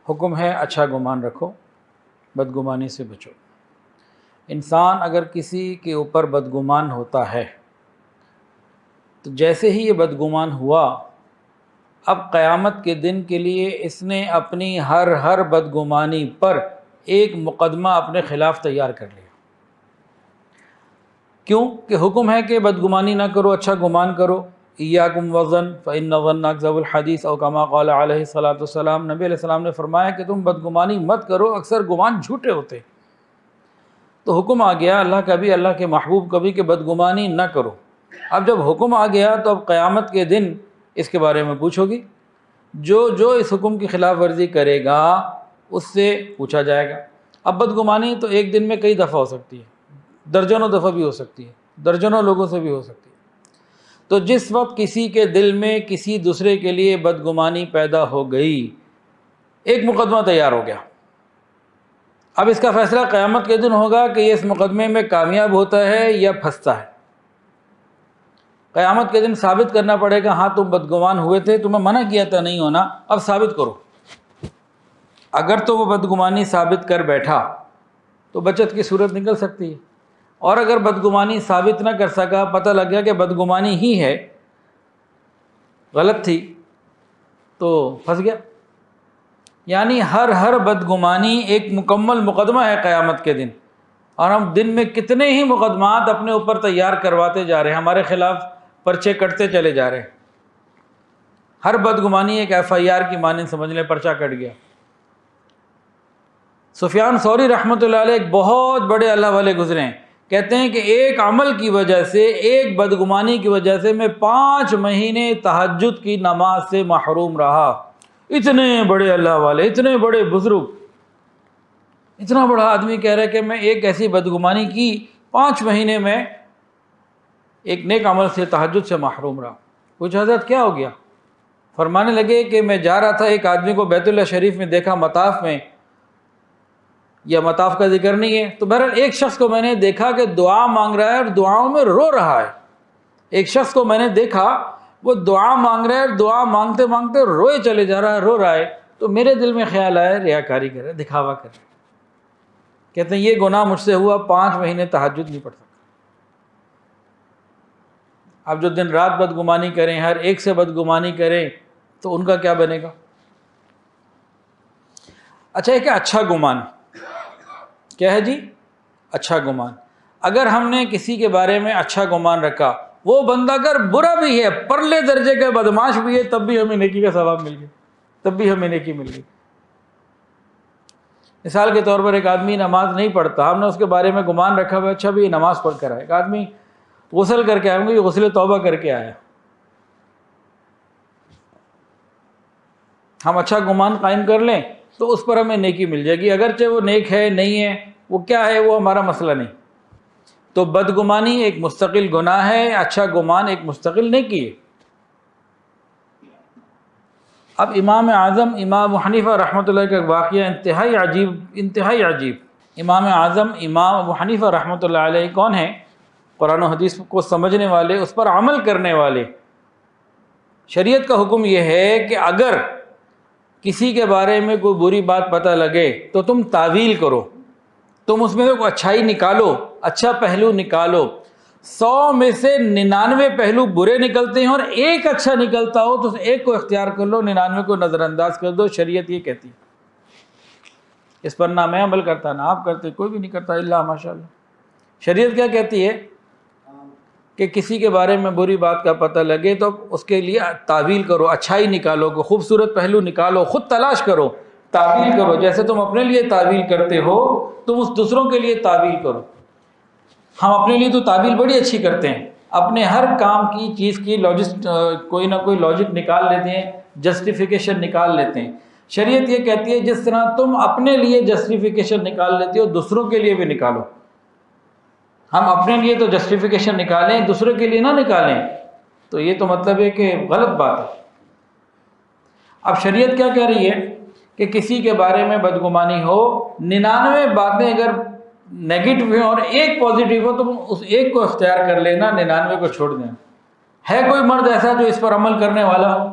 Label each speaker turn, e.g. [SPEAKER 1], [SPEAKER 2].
[SPEAKER 1] حکم ہے اچھا گمان رکھو، بدگمانی سے بچو۔ انسان اگر کسی کے اوپر بدگمان ہوتا ہے تو جیسے ہی یہ بدگمان ہوا، اب قیامت کے دن کے لیے اس نے اپنی ہر بدگمانی پر ایک مقدمہ اپنے خلاف تیار کر لیا۔ کیوں کہ حکم ہے کہ بدگمانی نہ کرو، اچھا گمان کرو۔ ایاکم والظن فإن الظن اکذب الحدیث او کما قال علیہ الصلوۃ والسلام، نبی علیہ السلام نے فرمایا کہ تم بدگمانی مت کرو، اکثر گمان جھوٹے ہوتے۔ تو حکم آ گیا اللہ کا بھی، اللہ کے محبوب کا بھی کہ بدگمانی نہ کرو۔ اب جب حکم آ گیا تو اب قیامت کے دن اس کے بارے میں پوچھو گی۔ جو اس حکم کی خلاف ورزی کرے گا اس سے پوچھا جائے گا۔ اب بدگمانی تو ایک دن میں کئی دفعہ ہو سکتی ہے، درجنوں دفعہ بھی ہو سکتی ہے، درجنوں لوگوں سے بھی ہو سکتی ہے۔ تو جس وقت کسی کے دل میں کسی دوسرے کے لیے بدگمانی پیدا ہو گئی، ایک مقدمہ تیار ہو گیا۔ اب اس کا فیصلہ قیامت کے دن ہوگا کہ یہ اس مقدمے میں کامیاب ہوتا ہے یا پھنستا ہے۔ قیامت کے دن ثابت کرنا پڑے گا، ہاں تم بدگمان ہوئے تھے، تمہیں منع کیا تھا نہیں ہونا، اب ثابت کرو۔ اگر تو وہ بدگمانی ثابت کر بیٹھا تو بچت کی صورت نکل سکتی ہے، اور اگر بدگمانی ثابت نہ کر سکا، پتہ لگ گیا کہ بدگمانی ہی ہے، غلط تھی، تو پھنس گیا۔ یعنی ہر بدگمانی ایک مکمل مقدمہ ہے قیامت کے دن، اور ہم دن میں کتنے ہی مقدمات اپنے اوپر تیار کرواتے جا رہے ہیں، ہمارے خلاف پرچے کٹتے چلے جا رہے ہیں۔ ہر بدگمانی ایک FIR کی مانند سمجھ لیں، پرچہ کٹ گیا۔ سفیان ثوری رحمۃ اللہ علیہ ایک بہت بڑے اللہ والے گزرے ہیں، کہتے ہیں کہ ایک عمل کی وجہ سے، ایک بدگمانی کی وجہ سے میں 5 مہینے تہجد کی نماز سے محروم رہا۔ اتنے بڑے اللہ والے، اتنے بڑے بزرگ، اتنا بڑا آدمی کہہ رہے کہ میں ایک ایسی بدگمانی کی 5 مہینے میں ایک نیک عمل سے، تہجد سے محروم رہا۔ پوچھا حضرت کیا ہو گیا؟ فرمانے لگے کہ میں جا رہا تھا، ایک آدمی کو بیت اللہ شریف میں دیکھا، مطاف میں، یا مطاف کا ذکر نہیں ہے، تو بہرحال ایک شخص کو میں نے دیکھا کہ دعا مانگ رہا ہے اور دعاؤں میں رو رہا ہے۔ ایک شخص کو میں نے دیکھا وہ دعا مانگ رہا ہے اور دعا مانگتے مانگتے روئے چلے جا رہا ہے، رو رہا ہے۔ تو میرے دل میں خیال آیا ریاکاری کر رہا ہے، دکھاوا کر رہا ہے۔ کہتے ہیں یہ گناہ مجھ سے ہوا، 5 مہینے تہجد نہیں پڑھ سکا۔ اب جو دن رات بدگمانی کریں، ہر ایک سے بدگمانی کریں، تو ان کا کیا بنے گا؟ اچھا ایک اچھا گمان، کیا ہے جی؟ اچھا گمان۔ اگر ہم نے کسی کے بارے میں اچھا گمان رکھا، وہ بندہ اگر برا بھی ہے، پرلے درجے کا بدماش بھی ہے، تب بھی ہمیں نیکی کا ثواب مل گیا، تب بھی ہمیں نیکی مل گئی۔ مثال کے طور پر ایک آدمی نماز نہیں پڑھتا، ہم نے اس کے بارے میں گمان رکھا ہوا، اچھا بھی یہ نماز پڑھ کر آئے۔ ایک آدمی غسل کر کے آئے گا، یہ غسل توبہ کر کے آیا۔ ہم اچھا گمان قائم کر لیں تو اس پر ہمیں نیکی مل جائے گی، اگرچہ وہ نیک ہے نہیں ہے، وہ کیا ہے، وہ ہمارا مسئلہ نہیں۔ تو بدگمانی ایک مستقل گناہ ہے، اچھا گمان ایک مستقل نیکی ہے۔ اب امام اعظم امام ابو حنیفہ رحمۃ اللہ کا واقعہ انتہائی عجیب۔ امام اعظم امام ابو حنیفہ رحمۃ اللہ علیہ کون ہیں؟ قرآن و حدیث کو سمجھنے والے، اس پر عمل کرنے والے۔ شریعت کا حکم یہ ہے کہ اگر کسی کے بارے میں کوئی بری بات پتہ لگے تو تم تعویل کرو، تم اس میں سے کوئی اچھائی نکالو، اچھا پہلو نکالو۔ 100 میں سے 99 پہلو برے نکلتے ہیں، اور ایک اچھا نکلتا ہو تو ایک کو اختیار کر لو، 99 کو نظر انداز کر دو۔ شریعت یہ کہتی ہے۔ اس پر نہ میں عمل کرتا، نہ آپ کرتے، کوئی بھی نہیں کرتا الا ماشاء اللہ۔ شریعت کیا کہتی ہے کہ کسی کے بارے میں بری بات کا پتہ لگے تو اس کے لیے تعویل کرو، اچھائی نکالو، کوئی خوبصورت پہلو نکالو، خود تلاش کرو، تعویل کرو۔ جیسے تم اپنے لیے تعویل کرتے ہو، تم اس دوسروں کے لیے تعویل کرو۔ ہم اپنے لیے تو تعویل بڑی اچھی کرتے ہیں، اپنے ہر کام کی چیز کی کوئی نہ کوئی لاجک نکال لیتے ہیں، جسٹیفیکیشن نکال لیتے ہیں۔ شریعت یہ کہتی ہے جس طرح تم اپنے لیے جسٹیفیکیشن نکال لیتے ہو، دوسروں کے لیے بھی نکالو۔ ہم اپنے لیے تو جسٹیفیکیشن نکالیں، دوسروں کے لیے نہ نکالیں، تو یہ تو مطلب ہے کہ غلط بات ہے۔ اب شریعت کیا کہہ رہی ہے کہ کسی کے بارے میں بدگمانی ہو، 99 باتیں اگر نیگیٹو ہیں اور ایک پازیٹیو ہو تو اس ایک کو اختیار کر لینا، 99 کو چھوڑ دینا۔ ہے کوئی مرد ایسا جو اس پر عمل کرنے والا ہو؟